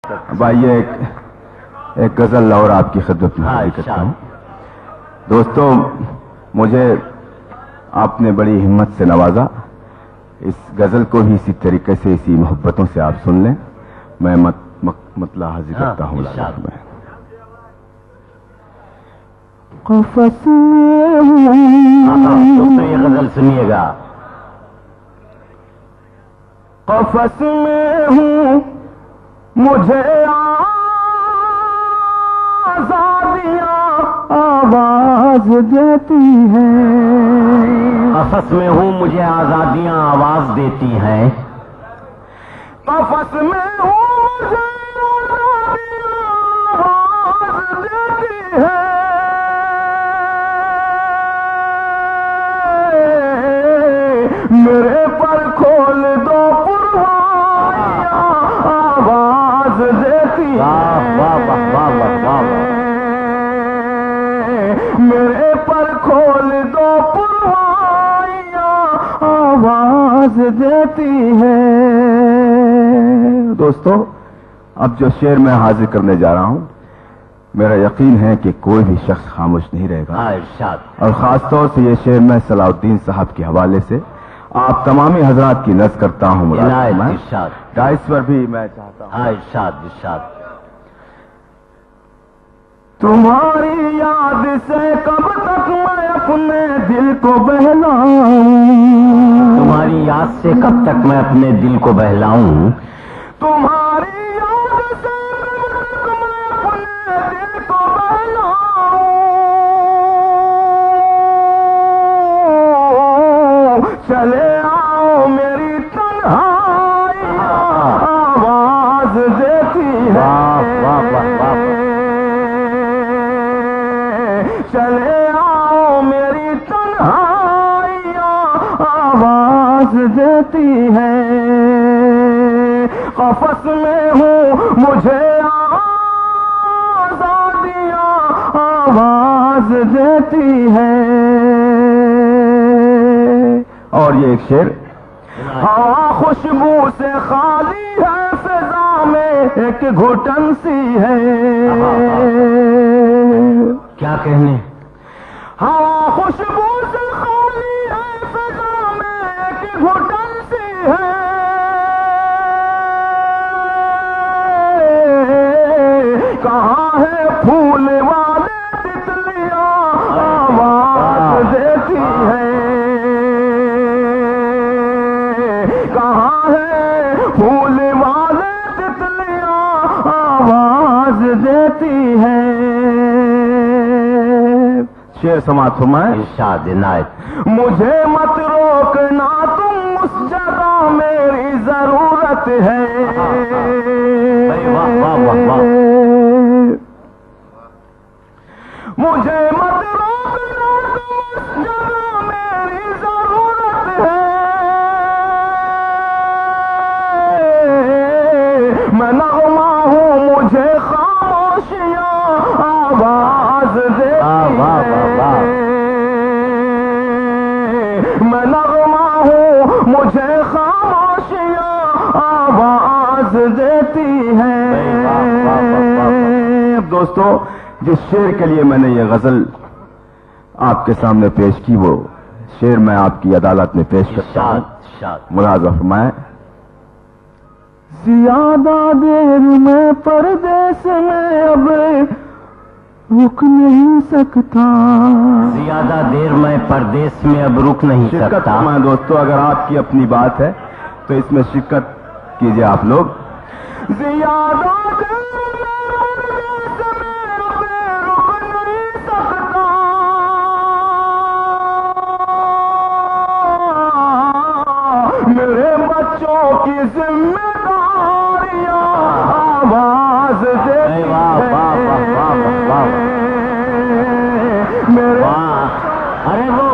بھائی ایک غزل اور آپ کی خدمت میں حاضر کرتا ہوں. دوستوں، مجھے آپ نے بڑی ہمت سے نوازا. اس غزل کو ہی اسی طریقے سے، اسی محبتوں سے آپ سن لیں. میں مطلع حاضر کرتا ہوں. قفس دوستوں یہ غزل سنیے گا. قفس میں ہوں مجھے آزادیاں آواز دیتی ہیں. قفس میں ہوں مجھے آزادیاں آواز دیتی ہیں. قفس میں ہوں مجھے آزادیاں آواز دیتی ہیں. میرے پر کھول دو پروانیاں آواز دیتی ہیں. میرے پر کھول دو پروانیاں آواز دیتی ہیں. دوستو، اب جو شعر میں حاضر کرنے جا رہا ہوں، میرا یقین ہے کہ کوئی بھی شخص خاموش نہیں رہے گا. ارشاد. اور خاص طور سے یہ شعر میں صلاح الدین صاحب کے حوالے سے آپ تمامی حضرات کی نظر کرتا ہوں. ارشاد. ڈائس پر بھی میں چاہتا ہوں. ارشاد ارشاد. تمہاری یاد سے کب تک میں اپنے دل کو بہلاؤں. تمہاری یاد سے کب تک میں اپنے دل کو بہلاؤں. تمہاری یاد سے کب تک میں اپنے دل کو بہلاؤں. چلے آؤ میری تنہائی آواز دیتی ہے. چلے آؤ میری تنہائیاں آواز دیتی ہے. قفس میں ہوں مجھے آزادیاں آواز دیتی ہے. اور یہ ایک شعر. ہوا خوشبو سے خالی ہے، فضا میں ایک گھٹن سی ہے. کیا کہنے. ہوا خوشبو سے خالی ہے، فضا میں ایک گھٹن سی ہے. کہاں ہے پھول والے تتلیاں آواز دیتی ہے. کہاں ہے پھول والے تتلیاں آواز دیتی ہے. شعر سماعت فرمائیں. ارشاد عنایت. مجھے مت روکنا تم اس جگہ میری ضرورت ہے. واہ واہ واہ واہ. مجھے مت روکنا تم اس جگہ میری ضرورت ہے. میں نغمہ ہوں مجھے خاموشیاں آواز دیتی ہے. میں نغمہ ہوں مجھے خاموشیاں آواز دیتی ہے. اب دوستو، جس شعر کے لیے میں نے یہ غزل آپ کے سامنے پیش کی، وہ شعر میں آپ کی عدالت میں پیش کرتا ہوں. ملاحظہ فرمائیں. زیادہ دیر میں پردیس میں اب رک نہیں سکتا. زیادہ دیر میں پردیس میں اب رک نہیں شرکت سکتا. فرمائیں دوستو. اگر آپ کی اپنی بات ہے تو اس میں شرکت کیجئے آپ لوگ. زیادہ دیر میں پردیس میں اب رک نہیں سکتا. میرے بچوں کی ذمہ داریاں آواز دیتی ہے. میرے ارے وہ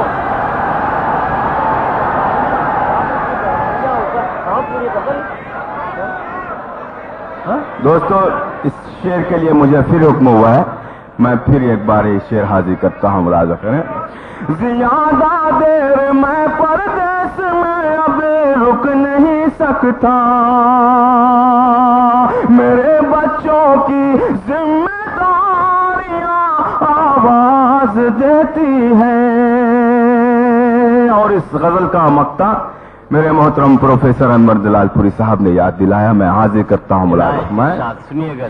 دوستو، اس شعر کے لیے مجھے پھر حکم ہوا ہے. میں پھر ایک بار یہ شعر حاضر کرتا ہوں. ملاحظہ کریں. زیادہ دیر میں پردیس میں اب رک نہیں سکتا. رکھتا میرے بچوں کی ذمہ داریاں آواز دیتی ہیں. اور اس غزل کا مقطع میرے محترم پروفیسر انور جلال پوری صاحب نے یاد دلایا. میں حاضر کرتا ہوں ملاحظہ میں. سنیے گا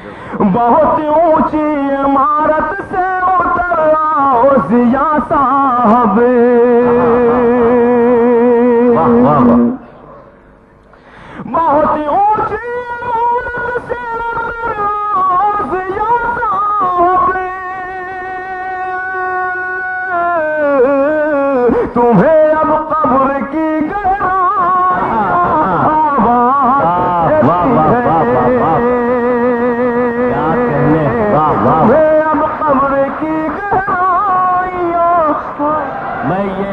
بہت اونچی عمارت سے اتر آؤ ضیا صاحب. واہ واہ واہ. بہت اونچی عمارت سے اتر آؤ ضیا صاحب. تمہیں اب قبر کی واہ واہ واہ واہ واہ. کیا کہنے. واہ واہ.